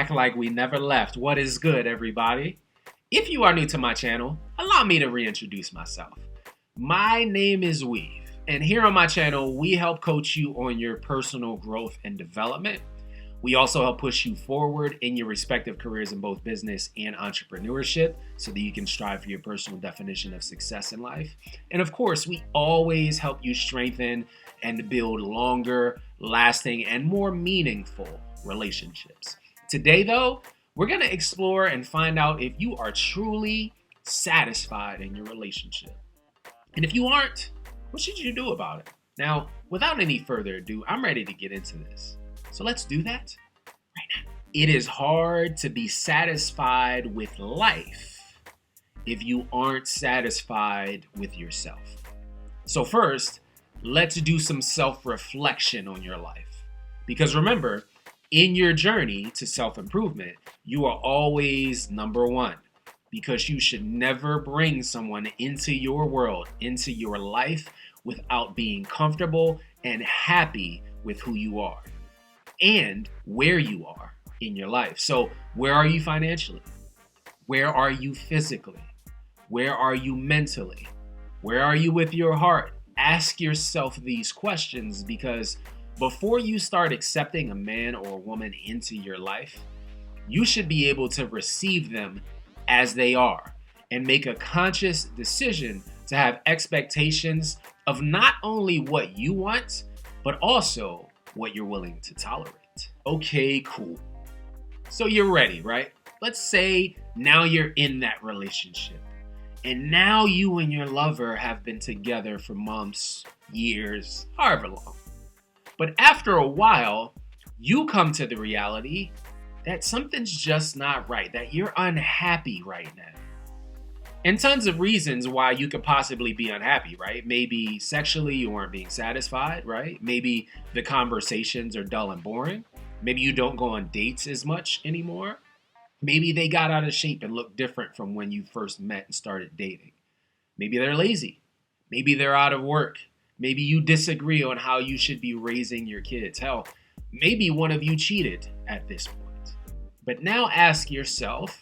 back like we never left. What is good, everybody? If you are new to my channel, allow me to reintroduce myself. My name is Weav, and here on my channel, we help coach you on your personal growth and development. We also help push you forward in your respective careers in both business and entrepreneurship so that you can strive for your personal definition of success in life. And of course, we always help you strengthen and build longer, lasting, and more meaningful relationships. Today, though, we're going to explore and find out if you are truly satisfied in your relationship. And if you aren't, what should you do about it? Now, without any further ado, I'm ready to get into this. So let's do that right now. It is hard to be satisfied with life if you aren't satisfied with yourself. So first, let's do some self-reflection on your life. Because remember, in your journey to self-improvement, you are always number one. Because you should never bring someone into your world, into your life, without being comfortable and happy with who you are and where you are in your life. So where are you financially? Where are you physically? Where are you mentally? Where are you with your heart? Ask yourself these questions, because before you start accepting a man or a woman into your life, you should be able to receive them as they are and make a conscious decision to have expectations of not only what you want, but also what you're willing to tolerate. Okay, cool. So you're ready, right? Let's say now you're in that relationship. And now you and your lover have been together for months, years, however long. But after a while, you come to the reality that something's just not right, that you're unhappy right now. And tons of reasons why you could possibly be unhappy, right? Maybe sexually you weren't being satisfied, right? Maybe the conversations are dull and boring. Maybe you don't go on dates as much anymore. Maybe they got out of shape and look different from when you first met and started dating. Maybe they're lazy. Maybe they're out of work. Maybe you disagree on how you should be raising your kids. Hell, maybe one of you cheated at this point. But now ask yourself,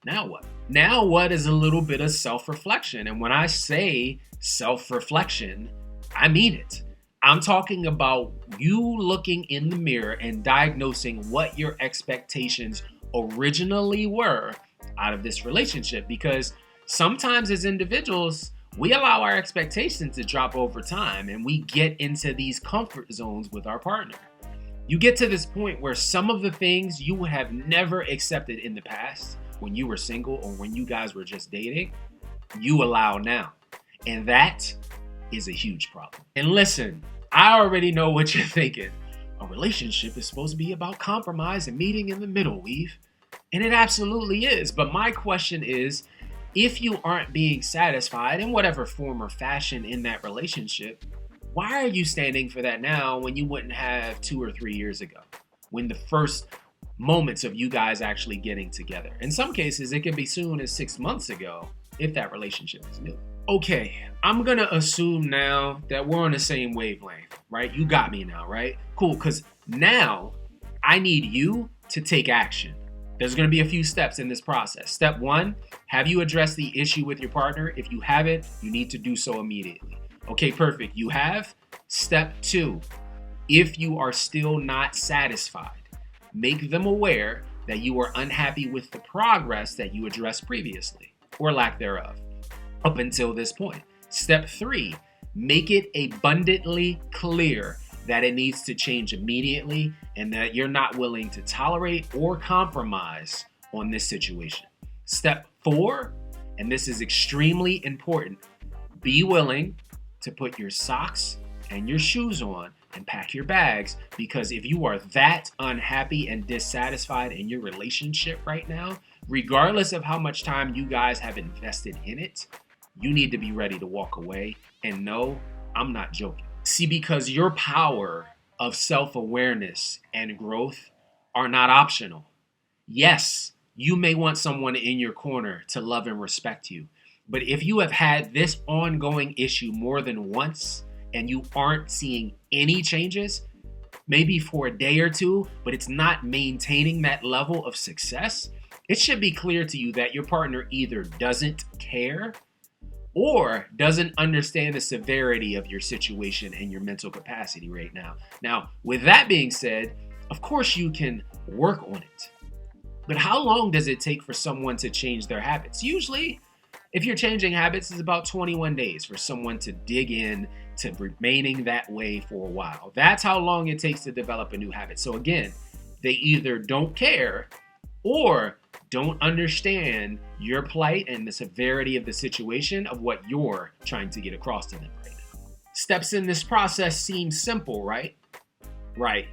now what? Now what is a little bit of self-reflection? And when I say self-reflection, I mean it. I'm talking about you looking in the mirror and diagnosing what your expectations originally were out of this relationship. Because sometimes as individuals, we allow our expectations to drop over time and we get into these comfort zones with our partner. You get to this point where some of the things you would have never accepted in the past when you were single or when you guys were just dating, you allow now. And that is a huge problem. And listen, I already know what you're thinking. A relationship is supposed to be about compromise and meeting in the middle, Weav. And it absolutely is. But my question is, if you aren't being satisfied in whatever form or fashion in that relationship, why are you standing for that now when you wouldn't have 2 or 3 years ago? When the first moments of you guys actually getting together. In some cases, it can be soon as 6 months ago if that relationship is new. Okay, I'm gonna assume now that we're on the same wavelength, right? You got me now, right? Cool, because now I need you to take action. There's gonna be a few steps in this process. Step 1, have you addressed the issue with your partner? If you haven't, you need to do so immediately. Okay, perfect, you have. Step 2, if you are still not satisfied, make them aware that you are unhappy with the progress that you addressed previously, or lack thereof, up until this point. Step 3, make it abundantly clear that it needs to change immediately and that you're not willing to tolerate or compromise on this situation. Step 4, and this is extremely important, be willing to put your socks and your shoes on and pack your bags, because if you are that unhappy and dissatisfied in your relationship right now, regardless of how much time you guys have invested in it, you need to be ready to walk away. And no, I'm not joking. See, because your power of self-awareness and growth are not optional. Yes, you may want someone in your corner to love and respect you, but if you have had this ongoing issue more than once and you aren't seeing any changes, maybe for a day or two, but it's not maintaining that level of success, it should be clear to you that your partner either doesn't care or doesn't understand the severity of your situation and your mental capacity right now. Now, with that being said, of course you can work on it. But how long does it take for someone to change their habits? Usually, if you're changing habits, it's about 21 days for someone to dig in to remaining that way for a while. That's how long it takes to develop a new habit. So again, they either don't care or don't understand your plight and the severity of the situation of what you're trying to get across to them right now. Steps in this process seem simple, right? Right.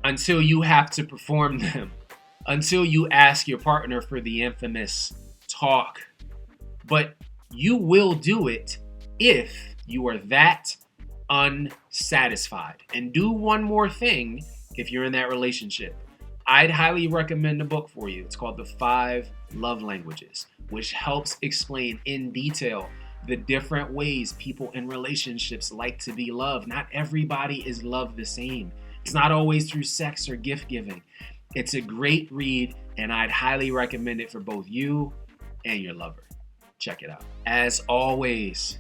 Until you have to perform them. Until you ask your partner for the infamous talk. But you will do it if you are that unsatisfied. And do one more thing if you're in that relationship. I'd highly recommend a book for you. It's called The 5 Love Languages, which helps explain in detail the different ways people in relationships like to be loved. Not everybody is loved the same. It's not always through sex or gift giving. It's a great read, and I'd highly recommend it for both you and your lover. Check it out. As always,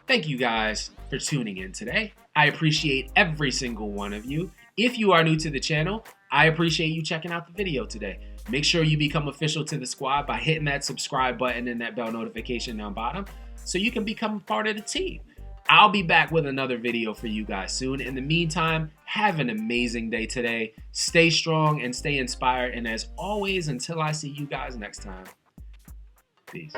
thank you guys for tuning in today. I appreciate every single one of you. If you are new to the channel, I appreciate you checking out the video today. Make sure you become official to the squad by hitting that subscribe button and that bell notification down bottom so you can become part of the team. I'll be back with another video for you guys soon. In the meantime, have an amazing day today. Stay strong and stay inspired. And as always, until I see you guys next time, peace.